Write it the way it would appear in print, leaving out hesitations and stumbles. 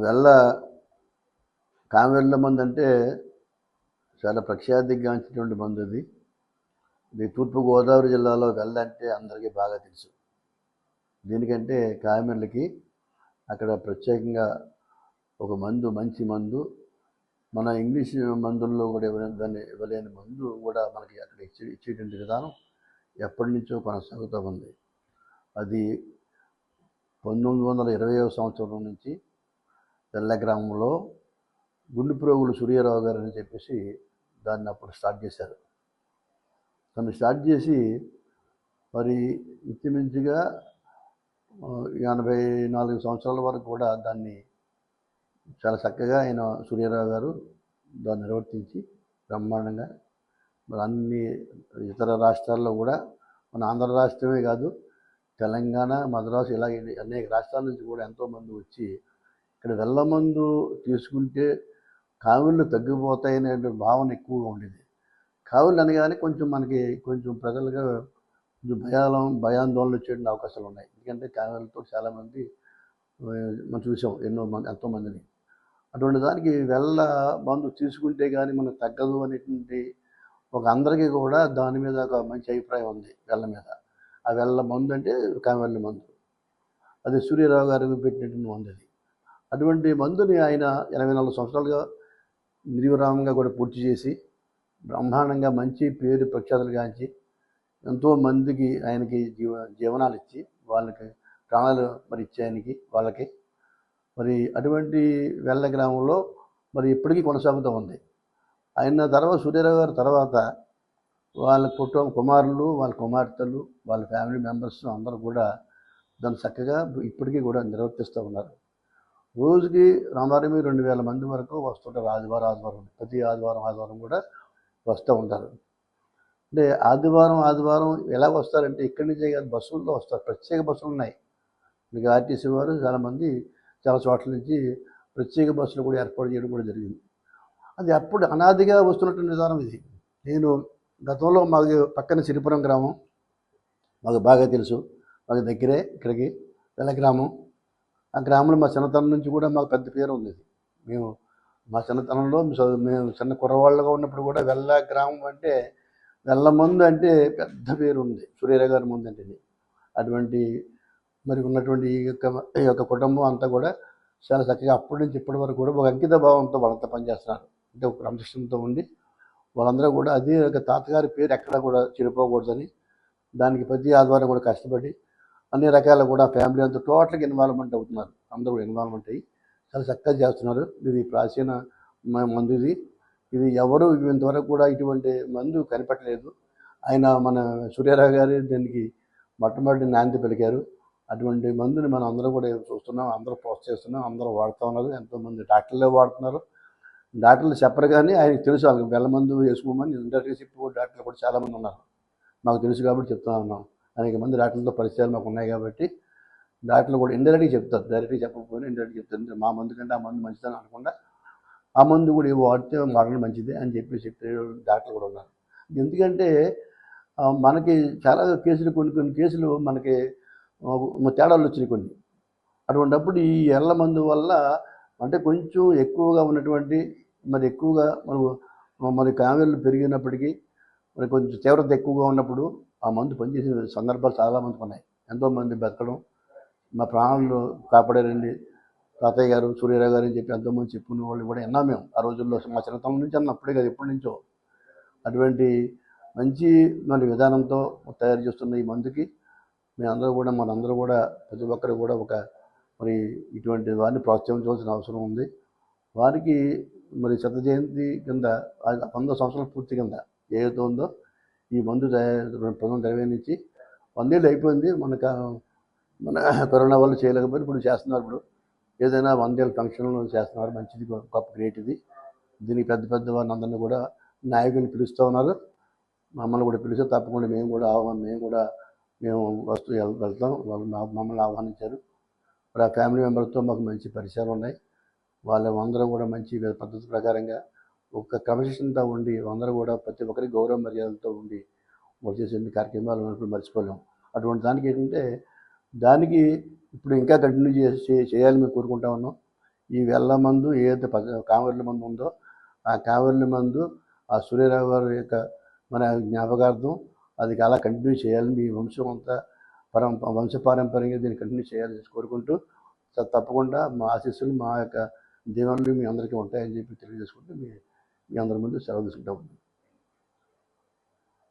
వెల్ల కామెర్ల మందు అంటే చాలా ప్రఖ్యాతిగాంచినటువంటి మందు ఇది. ఇది తూర్పుగోదావరి జిల్లాలో వెల్ల అంటే అందరికీ బాగా తెలుసు. దీనికంటే కామెర్లకి అక్కడ ప్రత్యేకంగా ఒక మందు, మంచి మందు, మన ఇంగ్లీష్ మందుల్లో కూడా దాన్ని ఇవ్వలేని మందు కూడా మనకి అక్కడ ఇచ్చేటువంటి విధానం ఎప్పటి నుంచో కొనసాగుతూ ఉంది. అది 1920వ సంవత్సరం నుంచి వెల్ల గ్రామంలో గుండుప్రోగులు సూర్యారావు గారు అని చెప్పేసి దాన్ని అప్పుడు స్టార్ట్ చేశారు. దాన్ని స్టార్ట్ చేసి మరి ఇంచుమించుగా 84 సంవత్సరాల వరకు కూడా దాన్ని చాలా చక్కగా ఆయన సూర్యారావు గారు దాన్ని నిర్వర్తించి బ్రహ్మాండంగా మరి అన్ని ఇతర రాష్ట్రాల్లో కూడా, మన ఆంధ్ర రాష్ట్రమే కాదు, తెలంగాణ, మద్రాసు ఇలాగే అనేక రాష్ట్రాల నుంచి కూడా ఎంతోమంది వచ్చి ఇక్కడ వెల్ల మందు తీసుకుంటే కావిళ్ళు తగ్గిపోతాయనే భావన ఎక్కువగా ఉండేది. కావిళ్ళు అనగానే మనకి కొంచెం ప్రజలుగా భయాందోళన వచ్చే అవకాశాలు ఉన్నాయి. ఎందుకంటే కావిళ్ళతో చాలామంది మనం చూసాం, ఎంతోమందిని. అటువంటి దానికి వెల్ల మందు తీసుకుంటే కానీ మనకు తగ్గదు అనేటువంటి అందరికీ కూడా దాని మీద ఒక మంచి అభిప్రాయం ఉంది వెల్ల మీద. ఆ వెల్ల మందు అంటే కామెర్ల మందు, అది సూర్యారావు గారు పెట్టినటువంటి మందు. అది అటువంటి మందుని ఆయన 84 సంవత్సరాలుగా నిర్విరామంగా కూడా పూర్తి చేసి బ్రహ్మాండంగా మంచి పేరు ప్రఖ్యాతులు గాంచి ఎంతోమందికి ఆయనకి జీవనాలు ఇచ్చి వాళ్ళకి ప్రాణాలు మరి ఇచ్చే ఆయనకి వాళ్ళకి మరి అటువంటి వెల్ల గ్రామంలో మరి ఇప్పటికీ కొనసాగుతూ ఉంది. ఆయన తర్వాత సూర్యారావు గారి తర్వాత వాళ్ళ కుమారులు, వాళ్ళ కుమార్తెలు, వాళ్ళ ఫ్యామిలీ మెంబర్స్ అందరూ కూడా దాన్ని చక్కగా ఇప్పటికీ కూడా నిర్వర్తిస్తూ ఉన్నారు. రోజుకి రామారమి 2000 మంది వరకు వస్తుంటారు. ఆదివారం ప్రతి ఆదివారం కూడా వస్తూ ఉంటారు. అంటే ఆదివారం ఎలా వస్తారంటే ఇక్కడి నుంచే కాదు, బస్సుల్లో వస్తారు. ప్రత్యేక బస్సులు ఉన్నాయి. మీకు ఆర్టీసీ వారు చాలామంది చాలా చోట్ల నుంచి ప్రత్యేక బస్సులు కూడా ఏర్పాటు చేయడం కూడా జరిగింది. అది అప్పుడు అనాదిగా వస్తున్నటువంటి విధానం ఇది. నేను గతంలో మాకు పక్కన సిరిపురం గ్రామం మాకు బాగా తెలుసు, మాకు దగ్గరే ఇక్కడికి వెల్ల గ్రామం. ఆ గ్రామంలో మా చిన్నతనం నుంచి కూడా మాకు పెద్ద పేరు ఉంది. మేము మా చిన్నతనంలో మేము చిన్న కుర్రవాళ్ళగా ఉన్నప్పుడు కూడా వెల్ల గ్రామం అంటే వెల్ల మందు అంటే పెద్ద పేరు ఉంది, సూర్యారావు గారి మందు అంటే. అటువంటి మరి ఉన్నటువంటి ఈ యొక్క కుటుంబం అంతా కూడా చాలా చక్కగా అప్పటి నుంచి ఇప్పటి వరకు కూడా ఒక అంకిత భావంతో వాళ్ళంతా పనిచేస్తున్నారు. అంటే ఒక క్రమశిక్షణతో ఉండి వాళ్ళందరూ కూడా అదే ఒక తాతగారి పేరు ఎక్కడ కూడా చెడిపోకూడదని దానికి ప్రతి ఆదివారం కూడా కష్టపడి అన్ని రకాల కూడా ఫ్యామిలీ అంతా టోటల్గా ఇన్వాల్వ్మెంట్ అవుతున్నారు. అందరూ కూడా ఇన్వాల్వ్మెంట్ అయ్యి చాలా చక్కగా చేస్తున్నారు. ఇది ప్రాచీన మందు. ఇది ఎవరు ఇంతవరకు కూడా ఇటువంటి మందు కనిపెట్టలేదు. ఆయన మన సూర్యారావు గారు దీనికి మొట్టమొదటి నాంది పలికారు. అటువంటి మందుని మనం అందరూ కూడా చూస్తున్నాం, అందరూ ప్రోత్సహిస్తున్నాం, అందరూ వాడుతూ ఉన్నారు. ఎంతోమంది డాక్టర్లే వాడుతున్నారు. డాక్టర్లు చెప్పరు కానీ ఆయనకు తెలుసు వాళ్ళకి వెల్ల మందు వేసుకోమని ఇండస్ట్రీ చెప్పి డాక్టర్లు కూడా చాలామంది ఉన్నారు. మాకు తెలుసు కాబట్టి చెప్తా ఉన్నాం. అనేక మంది డాక్టర్లతో పరిచయాలు మాకు ఉన్నాయి కాబట్టి డాక్టర్లు కూడా ఇండైరెక్ట్గా చెప్తారు, డైరెక్ట్గా చెప్పకపోయినా ఇండైరెక్ట్గా చెప్తారు. మా మందు కంటే ఆ మందు మంచిదని అనకుండా ఆ మందు కూడా వాడడం మంచిదే అని చెప్పే డాక్టర్లు కూడా ఉన్నారు. ఎందుకంటే మనకి చాలా కేసులు కొన్ని కేసులు మనకి తేడాలు వచ్చినాయి కొన్ని. అటువంటిప్పుడు ఈ ఎల్ల మందు వల్ల అంటే కొంచెం ఎక్కువగా ఉన్నటువంటి మరి ఎక్కువగా మరి కామెర్లు పెరిగినప్పటికీ మరి కొంచెం తీవ్రత ఎక్కువగా ఉన్నప్పుడు ఆ మందు పనిచేసే సందర్భాలు చాలామందికి ఉన్నాయి. ఎంతోమంది బతకడం, మా ప్రాణాలు కాపాడారండి తాతయ్య గారు, సూర్యారావు గారు అని చెప్పి ఎంతోమంది చెప్పుకునే వాళ్ళు కూడా విన్నాం మేము ఆ రోజుల్లో. మా చిన్నతనం నుంచి అన్న అప్పుడే కాదు, ఎప్పటి నుంచో అటువంటి మంచి మరి విధానంతో తయారు చేస్తున్న ఈ మందుకి మనందరూ కూడా ప్రతి ఒక్కరు కూడా మరి ఇటువంటి వారిని ప్రోత్సహించవలసిన అవసరం ఉంది. వారికి మరి 100 జయంతి కింద 100 సంవత్సరాల పూర్తి కింద ఏదైతే ఉందో ఈ మందు 1920 నుంచి 100 ఏళ్ళు అయిపోయింది. మన కరోనా వల్ల చేయలేకపోతే ఇప్పుడు చేస్తున్నారు. ఇప్పుడు ఏదైనా 100 ఏళ్ళ ఫంక్షన్లు చేస్తున్నారు. మంచిది, గొప్ప గ్రేట్ ఇది. దీనికి పెద్ద వారిని అందరినీ కూడా నాయకుని పిలుస్తూ ఉన్నారు. మమ్మల్ని కూడా పిలిస్తే తప్పకుండా మేము వెళ్తాం. వాళ్ళు మమ్మల్ని ఆహ్వానించారు. మరి ఆ ఫ్యామిలీ మెంబర్స్తో మాకు మంచి పరిచయాలు ఉన్నాయి. వాళ్ళందరూ కూడా మంచి పద్ధతి ప్రకారంగా ఒక క్రమశిక్షణతో ఉండి అందరూ కూడా ప్రతి ఒక్కరికి గౌరవ మర్యాదలతో ఉండి వాళ్ళు చేసే కార్యక్రమాలు ఉన్నప్పుడు మర్చిపోలేం. అటువంటి దానికి ఏంటంటే దానికి ఇప్పుడు ఇంకా కంటిన్యూ చేయాలని మేము కోరుకుంటా ఉన్నాం. ఈ వెళ్ళ మందు ఏదైతే కావేర్ల మందు ఉందో ఆ కావేర్ల మందు ఆ సూర్యరావు గారి యొక్క మన జ్ఞాపకార్థం అది అలా కంటిన్యూ చేయాలని మీ వంశం అంతా వంశపారంపర్యంగా దీన్ని కంటిన్యూ చేయాలని కోరుకుంటూ తప్పకుండా మా ఆశీస్సులు మా యొక్క దీవెనలు మీ అందరికీ ఉంటాయని చెప్పి తెలియజేసుకుంటూ మీ అందరి ముందు సెలవు తీసుకుంటా ఉన్నాను.